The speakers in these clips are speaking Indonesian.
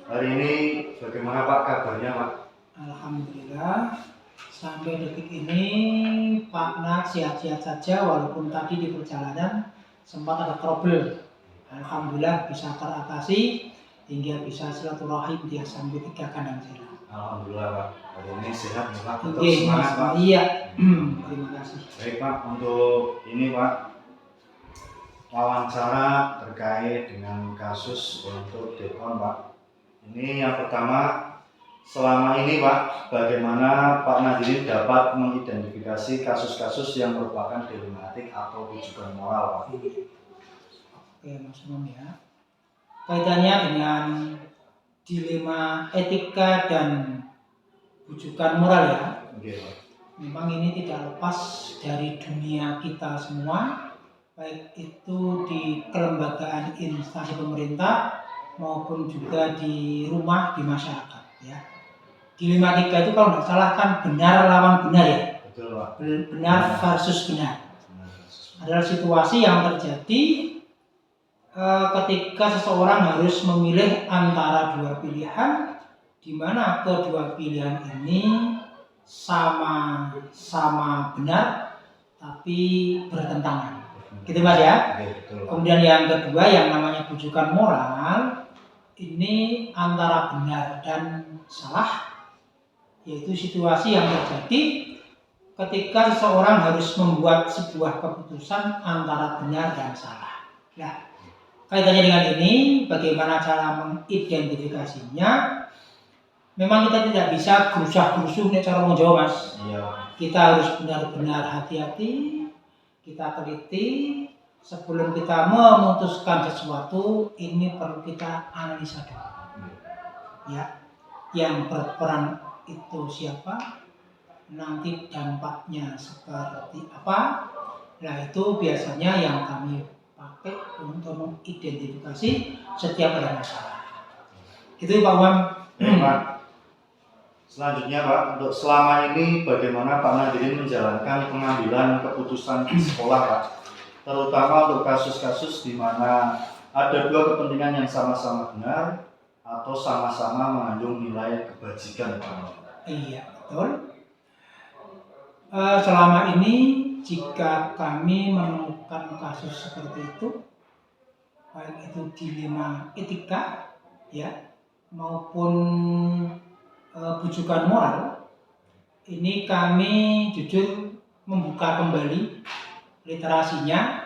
Hari ini bagaimana Pak kabarnya Pak? Alhamdulillah, sampai detik ini Pak Nak sehat-sehat saja walaupun tadi di perjalanan sempat ada trouble. Alhamdulillah bisa teratasi hingga bisa silaturahim dia sampai 3 kandang jalan. Alhamdulillah Pak, hari ini sehat ya Pak, tetap Oke, semangat Pak. Iya, terima kasih. Baik Pak, untuk ini Pak, wawancara terkait dengan kasus untuk Depon Pak. Ini yang pertama, selama ini Pak, bagaimana Pak Nadirin dapat mengidentifikasi kasus-kasus yang merupakan dilematik atau rujukan moral Pak? Oke Mas Umam ya. Kaitannya dengan dilema etika dan rujukan moral ya. Oke Pak. Memang ini tidak lepas dari dunia kita semua, baik itu di kelembagaan instansi pemerintah maupun juga di rumah, di masyarakat ya. Dilematika itu kalau nggak salah kan benar lawan benar ya. Betul Pak. Benar versus benar. Adalah situasi yang terjadi ketika seseorang harus memilih antara dua pilihan, di mana kedua pilihan ini sama benar tapi bertentangan. Gitu Mas ya. Kemudian yang kedua yang namanya rujukan moral ini antara benar dan salah, yaitu situasi yang terjadi ketika seseorang harus membuat sebuah keputusan antara benar dan salah. Nah, kaitannya dengan ini, bagaimana cara mengidentifikasinya? Memang kita tidak bisa gerusah-gerusuh nih cara menjawab Mas. Iya. Kita harus benar-benar hati-hati, kita teliti sebelum kita memutuskan sesuatu. Ini perlu kita analisa dulu. Ya, yang berperan itu siapa? Nanti dampaknya seperti apa? Nah itu biasanya yang kami pakai untuk mengidentifikasi setiap ada masalah. Itu Pak Umam. Pak. Selanjutnya Pak, untuk selama ini bagaimana Pak Nadirin menjalankan pengambilan keputusan di sekolah Pak? Terutama untuk kasus-kasus di mana ada dua kepentingan yang sama-sama benar atau sama-sama mengandung nilai kebajikan Pak. Iya, betul. Selama ini jika kami menemukan kasus seperti itu, baik itu dilema etika ya maupun rujukan moral, ini kami jujur membuka kembali literasinya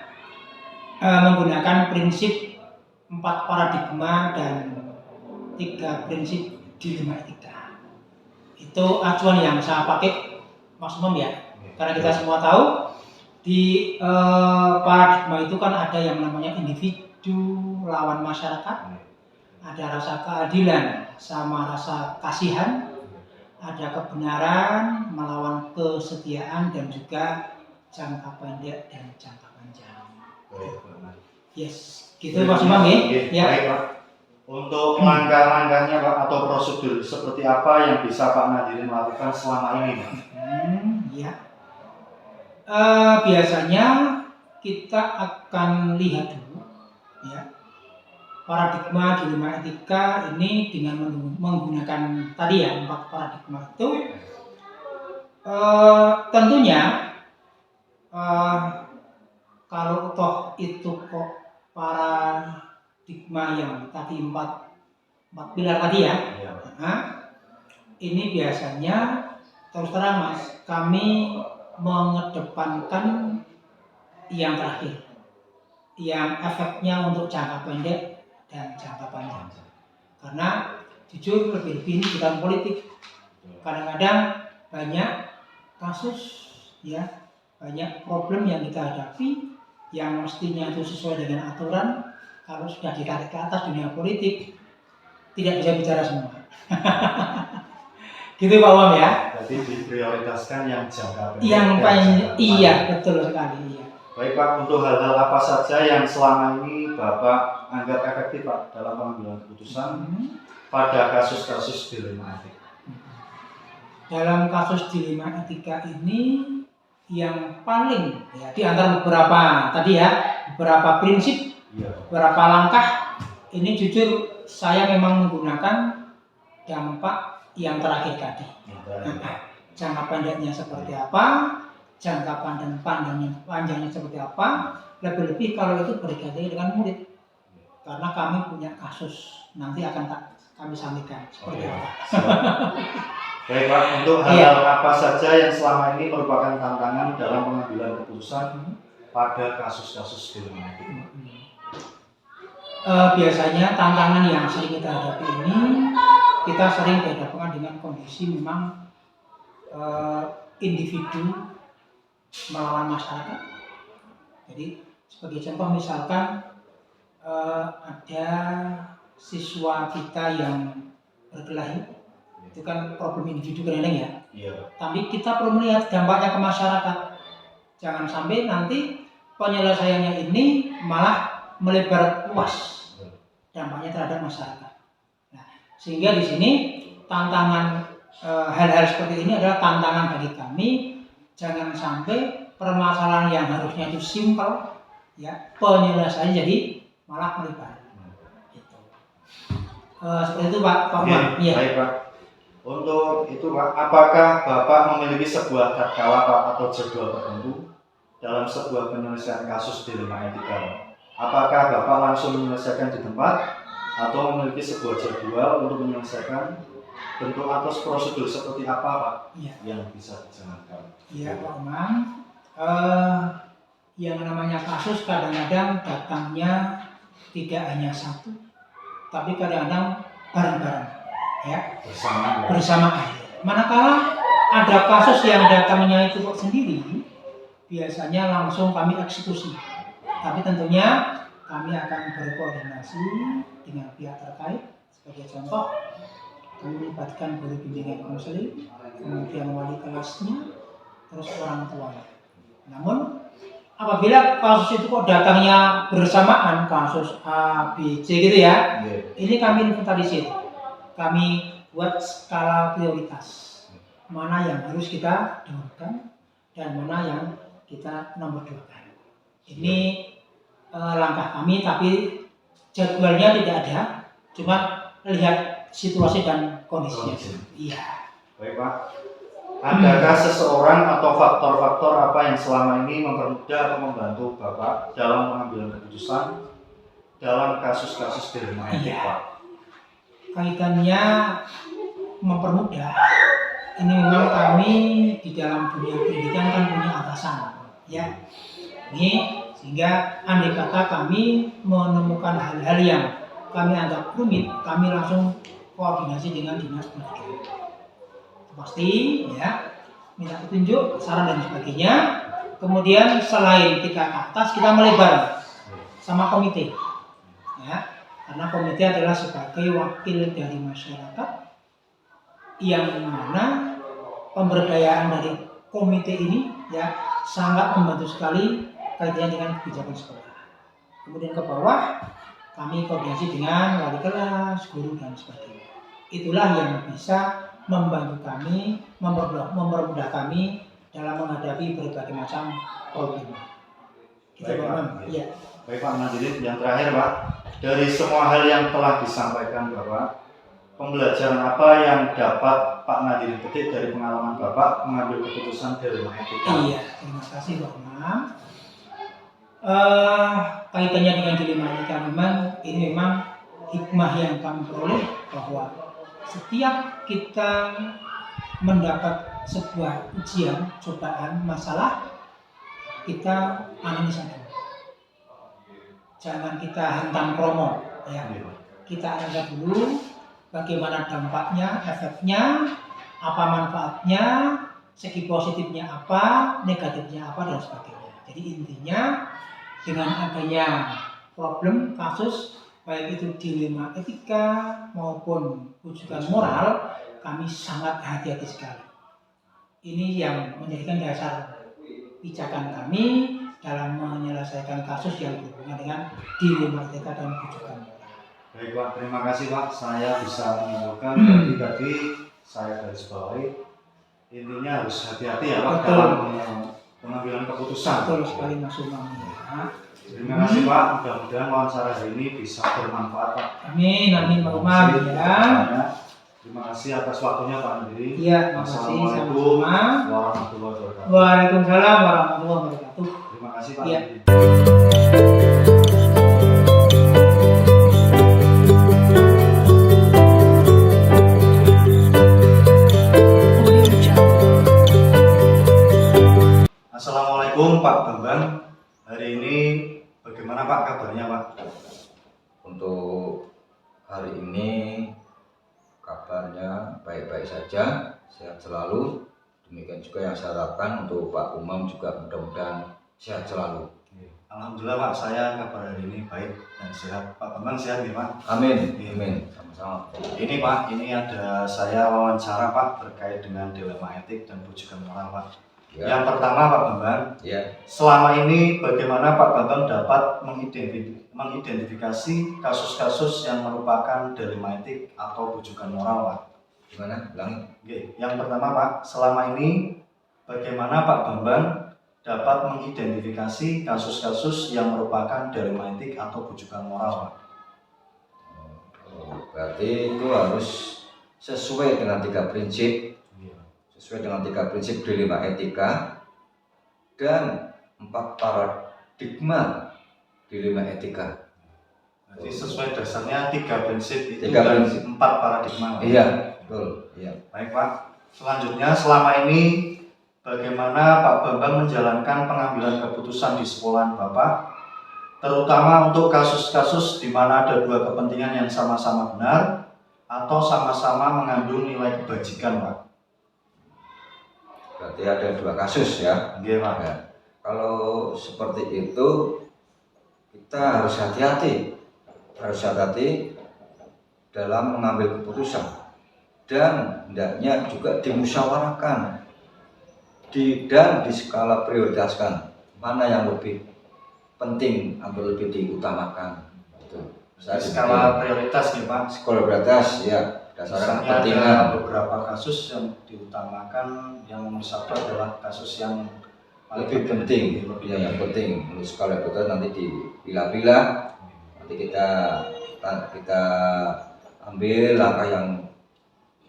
menggunakan prinsip 4 paradigma dan 3 prinsip dilema etika. Itu acuan yang saya pakai Mas Umam ya, karena kita semua tahu di paradigma itu kan ada yang namanya individu lawan masyarakat, ada rasa keadilan sama rasa kasihan, ada kebenaran melawan kesetiaan, dan juga jangka pendek dan jangka panjang. Yes, gitu Mas Umam ya. Baik Pak. Untuk langkah-langkahnya Pak atau prosedur seperti apa yang bisa Pak Nadirin lakukan selama ini Pak? Ya. Biasanya kita akan lihat dulu ya paradigma dilema etika ini dengan menggunakan tadi ya 4 paradigma itu. Tentunya kalau toh itu kok paradigma yang tadi 4 pilar tadi ya, ini biasanya terus terang Mas, kami mengedepankan yang terakhir, yang efeknya untuk jangka pendek dan jangka panjang. Karena jujur lebih-lebih ini bukan politik. Kadang-kadang banyak kasus ya, banyak problem yang kita hadapi yang mestinya itu sesuai dengan aturan, kalau sudah ditarik ke atas dunia politik tidak bisa bicara semua. Gitu Pak Umam ya. Jadi diprioritaskan yang jangka pendek. Yang paling iya, betul sekali iya. Baik Pak, untuk hal-hal apa saja yang selama ini Bapak anggap efektif Pak dalam pengambilan keputusan pada kasus-kasus dilema etika? Dalam kasus dilema etika ini yang paling ya di antara beberapa tadi ya, beberapa prinsip, beberapa langkah, ini jujur saya memang menggunakan dampak yang terakhir tadi. Jangka pendeknya seperti apa, jangka panjangnya seperti apa, lebih-lebih kalau itu berkaitan dengan murid. Karena kami punya kasus, nanti akan kami sampaikan seperti apa. Baik Pak, untuk hal-hal apa saja yang selama ini merupakan tantangan dalam pengambilan keputusan pada kasus-kasus dilematik? Biasanya tantangan yang sering kita hadapi ini, kita sering berhadapan dengan kondisi memang individu melawan masyarakat. Jadi sebagai contoh misalkan ada siswa kita yang berkelahi, itu kan problem individu kadang-kadang ya. Iya. Tapi kita perlu melihat dampaknya ke masyarakat. Jangan sampai nanti penyelesaiannya ini malah melebar luas dampaknya terhadap masyarakat. Nah, sehingga di sini tantangan hal-hal seperti ini adalah tantangan bagi kami. Jangan sampai permasalahan yang harusnya itu simpel, ya penyelesaiannya jadi malah melebar. Gitu. Seperti itu Pak Umar. Ya, baik Pak. Untuk itu Pak, apakah Bapak memiliki sebuah tatkala Pak atau jadwal tertentu dalam sebuah penyelesaian kasus dilema etika Pak? Apakah Bapak langsung menyelesaikan di tempat atau memiliki sebuah jadwal untuk menyelesaikan? Bentuk atau prosedur seperti apa Pak yang bisa dijalankan? Iya Pak Umar. Yang namanya kasus kadang-kadang datangnya tidak hanya satu, tapi kadang-kadang bareng-bareng, ya, bersamaan. Manakala ada kasus yang datangnya itu kok sendiri, biasanya langsung kami eksekusi. Tapi tentunya kami akan berkoordinasi dengan pihak terkait. Sebagai contoh, kami melibatkan guru bimbingan konseling, kemudian wali kelasnya, terus orang tua. Namun apabila kasus itu kok datangnya bersamaan, kasus A, B, C gitu ya, ini kami inventarisir. Kami buat skala prioritas. Mana yang harus kita dahulukan dan mana yang kita nomor 2-kan. Ini langkah kami, tapi jadwalnya tidak ada. Cuma lihat situasi dan kondisinya. Iya. Baik Pak. Adakah seseorang atau faktor-faktor apa yang selama ini mempermudah atau membantu Bapak dalam mengambil keputusan dalam kasus-kasus dilema etik Pak? Kaitannya mempermudah. Ini memang kami di dalam dunia pendidikan kan punya atasan, ya. Ini sehingga andai kata kami menemukan hal-hal yang kami anggap rumit, kami langsung koordinasi dengan dinas pendidikan. Pasti ya, minta petunjuk, saran dan sebagainya. Kemudian selain kita ke atas, kita melebar sama komite, ya, karena komite adalah sebagai wakil dari masyarakat yang mana pemberdayaan dari komite ini ya sangat membantu sekali kaitannya dengan kebijakan sekolah. Kemudian ke bawah kami koordinasi dengan wali kelas, guru dan sebagainya. Itulah yang bisa membantu kami, mempermudah kami dalam menghadapi berbagai macam problem. Baik Pak. Ya. Baik Pak Nadirin, yang terakhir Pak, dari semua hal yang telah disampaikan Bapak, pembelajaran apa yang dapat Pak Nadirin petik dari pengalaman Bapak mengambil keputusan dilema etika? Iya, terima kasih Pak Imam. Kaitannya dengan dilema etika ini memang hikmah yang kami peroleh bahwa setiap kita mendapat sebuah ujian, cobaan, masalah, kita analisa dulu. Jangan kita hantam promo, ya. Kita analisa dulu bagaimana dampaknya, efeknya, apa manfaatnya, segi positifnya apa, negatifnya apa dan sebagainya. Jadi intinya dengan adanya problem, kasus, baik itu dilema etika maupun rujukan moral, kami sangat hati-hati sekali. Ini yang menjadikan dasar pijakan kami dalam menyelesaikan kasus yang berhubungan dengan dilema etika dan rujukan moral. Baik Pak, terima kasih Pak. Saya bisa menyimpulkan tadi saya garis bawahi intinya harus hati-hati ya Pak dalam pengambilan keputusan. Betul sekali Mas Umam. Ya. Terima kasih Pak, mudah-mudahan wawancara hari ini bisa bermanfaat Pak. Amin, amin, Pak Umar ya. Terima kasih atas waktunya Pak Andri. Iya, terima kasih Assalamualaikum sama-sama. warahmatullahi wabarakatuh. Waalaikumsalam warahmatullahi wabarakatuh. Terima kasih Pak Iya. Andri. Assalamualaikum Pak Bambang. Hari ini bagaimana Pak kabarnya Pak? Untuk hari ini kabarnya baik-baik saja, sehat selalu. Demikian juga yang saya harapkan untuk Pak Umam juga mudah-mudahan sehat selalu. Alhamdulillah Pak, saya kabar hari ini baik dan sehat. Pak Bambang sehat nih Pak? Amin, amin, sama-sama. Ini Pak, ini ada saya wawancara Pak terkait dengan dilema etik dan rujukan moral Pak. Ya, Yang pertama Pak Bambang, ya. selama ini bagaimana Pak Bambang dapat mengidentifikasi kasus-kasus yang merupakan dilema etik atau rujukan moral Pak? Gimana? Ulangi. Oke. Yang pertama Pak, selama ini bagaimana Pak Bambang dapat mengidentifikasi kasus-kasus yang merupakan dilema etik atau rujukan moral Pak? Berarti itu harus sesuai dengan 3 prinsip. Sesuai dengan 3 prinsip dilema etika dan 4 paradigma dilema etika. Jadi sesuai dasarnya 3 prinsip itu 3 dan prinsip. 4 paradigma. Iya, betul. Iya. Baik Pak. Selanjutnya selama ini bagaimana Pak Bambang menjalankan pengambilan keputusan di sekolahan Bapak, terutama untuk kasus-kasus di mana ada 2 kepentingan yang sama-sama benar atau sama-sama mengandung nilai kebajikan Pak? Berarti ada 2 kasus ya. Oke Pak. Ya. Kalau seperti itu kita harus hati-hati dalam mengambil keputusan dan hendaknya juga dimusyawarahkan dan diskala prioritaskan mana yang lebih penting atau lebih diutamakan. Itu. Skala prioritas nih Pak. Skala prioritas ya berdasarkan Misalnya kepentingan. ada beberapa kasus yang diutamakan, yang nomor 1 adalah kasus yang Lebih penting, lebih ya yang penting menurut skala prioritas nanti dipilah-pilah, nanti kita ambil langkah yang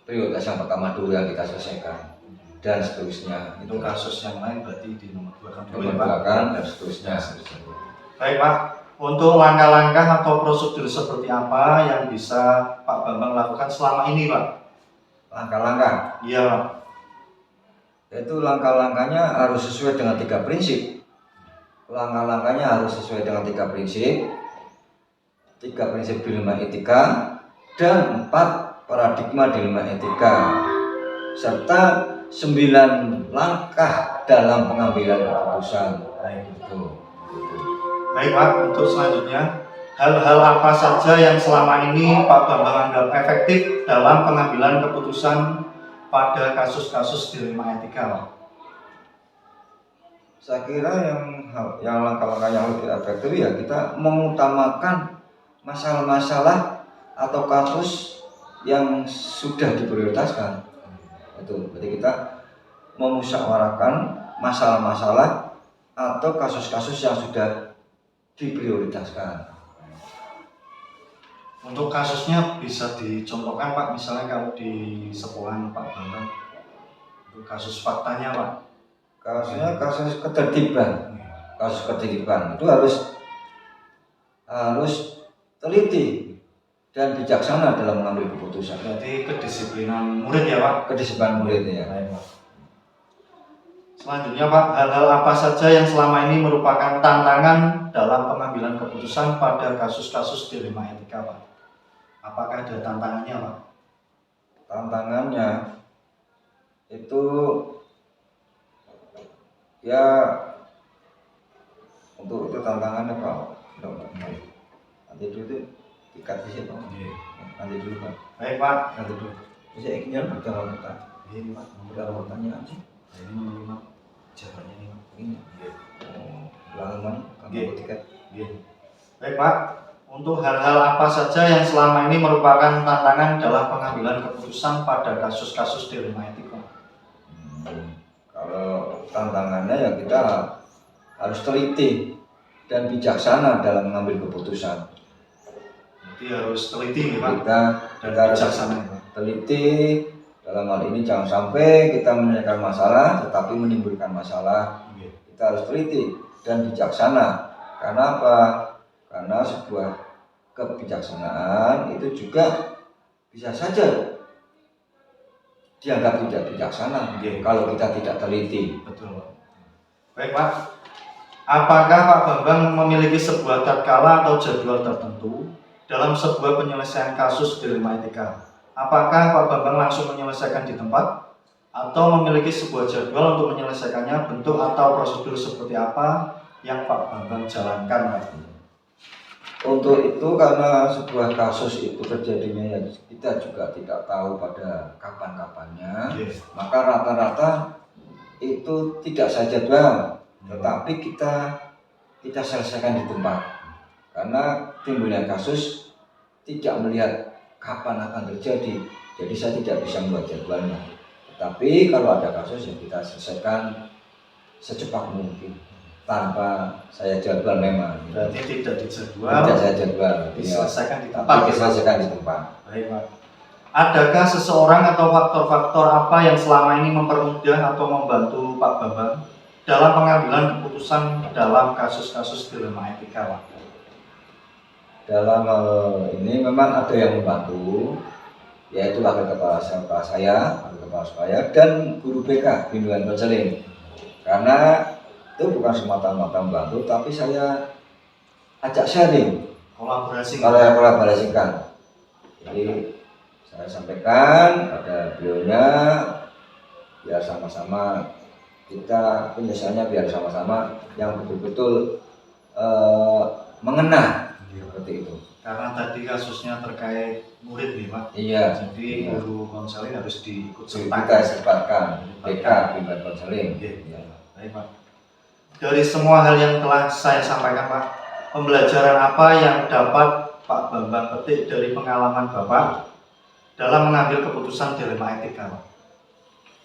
prioritas yang pertama dulu yang kita selesaikan dan seterusnya. Itu kasus yang lain berarti di nomor 2 kan dulu ya, Pak? Memperlakukan dan seterusnya. Baik Pak, untuk langkah-langkah atau prosedur seperti apa yang bisa Pak Bambang lakukan selama ini Pak? Langkah-langkah, Iya Pak. itu langkah-langkahnya harus sesuai dengan 3 prinsip. Langkah-langkahnya harus sesuai dengan 3 prinsip. 3 prinsip dilema etika dan 4 paradigma dilema etika serta 9 langkah dalam pengambilan keputusan. Baik. Itu. Baik Pak, untuk selanjutnya hal-hal apa saja yang selama ini Pak Bambang anggap efektif dalam pengambilan keputusan pada kasus-kasus dilema etika Pak? Saya kira yang langkah-langkah yang lebih efektif ya kita mengutamakan masalah-masalah atau kasus yang sudah diprioritaskan. Itu berarti kita memusyawarahkan masalah-masalah atau kasus-kasus yang sudah diprioritaskan. Untuk kasusnya bisa dicontohkan Pak, misalnya kalau di sekolahan Pak Bambang, untuk kasus faktanya Pak. Kasusnya kasus ketertiban. Kasus ketertiban itu harus teliti dan bijaksana dalam mengambil keputusan. Berarti kedisiplinan murid ya Pak? Kedisiplinan muridnya. Baik, Pak. Selanjutnya Pak, hal-hal apa saja yang selama ini merupakan tantangan dalam pengambilan keputusan pada kasus-kasus dilema etika Pak? Apakah ada tantangannya Pak? Tantangannya itu ya untuk itu tantangannya Pak. Nanti dulu dikat di sini Pak. Nanti dulu Pak. Baik Pak, nanti dulu. Saya ingin berjalan Pak. Ini Pak, Nomor pertanyaan sih. ini nomor 5 jawabannya ini Pak. Ini. Ulangan Oke. tiket. Baik Pak, untuk hal-hal apa saja yang selama ini merupakan tantangan dalam pengambilan keputusan pada kasus-kasus dilema etika? Kalau tantangannya ya kita harus teliti dan bijaksana dalam mengambil keputusan. Jadi harus teliti nih Pak. Kita Dan harus bijaksana ya, Pak. teliti dalam hal ini, jangan sampai kita menyelesaikan masalah tetapi menimbulkan masalah. Oke. Kita harus teliti dan bijaksana. Karena apa? Karena sebuah kebijaksanaan itu juga bisa saja dianggap tidak bijaksana kalau kita tidak teliti. Betul Pak. Baik Pak. Apakah Pak Bambang memiliki sebuah tatkala atau jadwal tertentu dalam sebuah penyelesaian kasus dilema etika? Apakah Pak Bambang langsung menyelesaikan di tempat atau memiliki sebuah jadwal untuk menyelesaikannya? Bentuk atau prosedur seperti apa yang Pak Bambang jalankan Pak? Untuk itu, karena sebuah kasus itu terjadinya ya kita juga tidak tahu pada kapan-kapannya, maka rata-rata itu tidak saya jadwal, tetapi kita selesaikan di tempat. Karena timbulnya kasus tidak melihat kapan akan terjadi, jadi saya tidak bisa membuat jadwalnya. Tetapi kalau ada kasus ya kita selesaikan secepat mungkin tanpa saya jadwal memang. Berarti tidak dijadwal, tidak saya jadwal, diselesaikan di tempat. tapi diselesaikan di tempat. Baik Pak. Adakah seseorang atau faktor-faktor apa yang selama ini mempermudah atau membantu Pak Bambang dalam pengambilan keputusan dalam kasus-kasus dilema etika Pak? Dalam hal ini memang ada yang membantu, yaitu wakil kepala saya dan guru BK bimbingan konseling. Karena itu bukan semata-mata membantu, tapi saya ajak sharing, kolaborasikan. Jadi saya sampaikan pada beliaunya, biar sama-sama kita penyelesaiannya biar sama-sama yang betul-betul mengena. Seperti itu. Karena tadi kasusnya terkait murid nih Pak. Iya. Jadi guru konseling harus diikut Kita sertakan BK bimbingan konseling. Ya. Baik Pak. Dari semua hal yang telah saya sampaikan Pak, pembelajaran apa yang dapat Pak Bambang petik dari pengalaman Bapak dalam mengambil keputusan dilema etika Pak?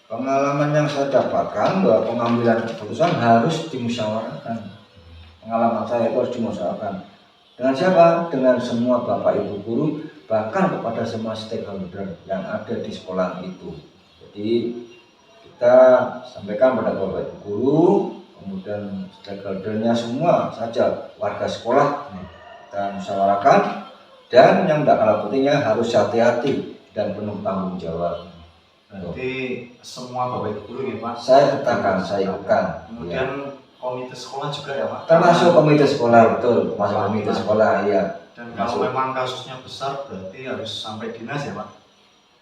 Pengalaman yang saya dapatkan bahwa pengambilan keputusan harus dimusyawarahkan. Pengalaman saya itu harus dimusyawarahkan. Dengan siapa? Dengan semua Bapak Ibu guru, bahkan kepada semua stakeholder yang ada di sekolah itu. Jadi kita sampaikan pada Bapak Ibu guru, kemudian stakeholdernya semua saja warga sekolah, kita musyawarahkan, dan yang tidak kalah pentingnya harus hati-hati dan penuh tanggung jawab. Berarti semua Bapak Ibu guru ya Pak? Saya katakan, saya ikutkan. Kemudian komite sekolah juga ya Pak? Termasuk komite sekolah, betul, termasuk komite sekolah, iya. Dan kalau memang kasusnya besar berarti harus sampai dinas ya Pak?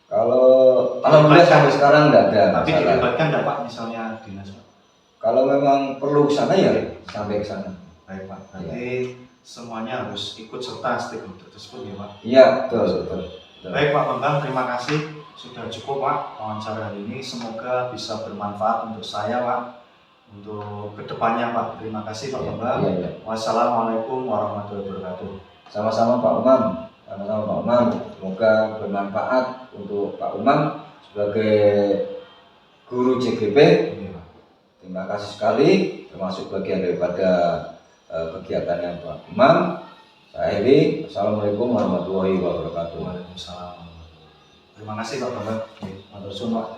Kalau alhamdulillah sampai sekarang tidak ada. Tapi dilibatkan tidak Pak misalnya dinas Pak? Kalau memang perlu ke sana ya sampai ke sana. Baik Pak, berarti semuanya harus ikut serta stakeholder tersebut ya Pak? Iya, betul. Baik Pak Bambang, terima kasih sudah cukup Pak wawancara hari ini. Semoga bisa bermanfaat untuk saya Pak, untuk kedepannya Pak. Terima kasih Pak Bambang. Iya. Wassalamualaikum warahmatullahi wabarakatuh. Sama-sama Pak Umam. Semoga bermanfaat untuk Pak Umam sebagai guru CGP. Terima kasih sekali, termasuk bagian daripada kegiatannya Pak Umam. Saya akhiri. Assalamualaikum warahmatullahi wabarakatuh. Waalaikumsalam. Terima kasih Pak Bambang. Matur suwun Pak.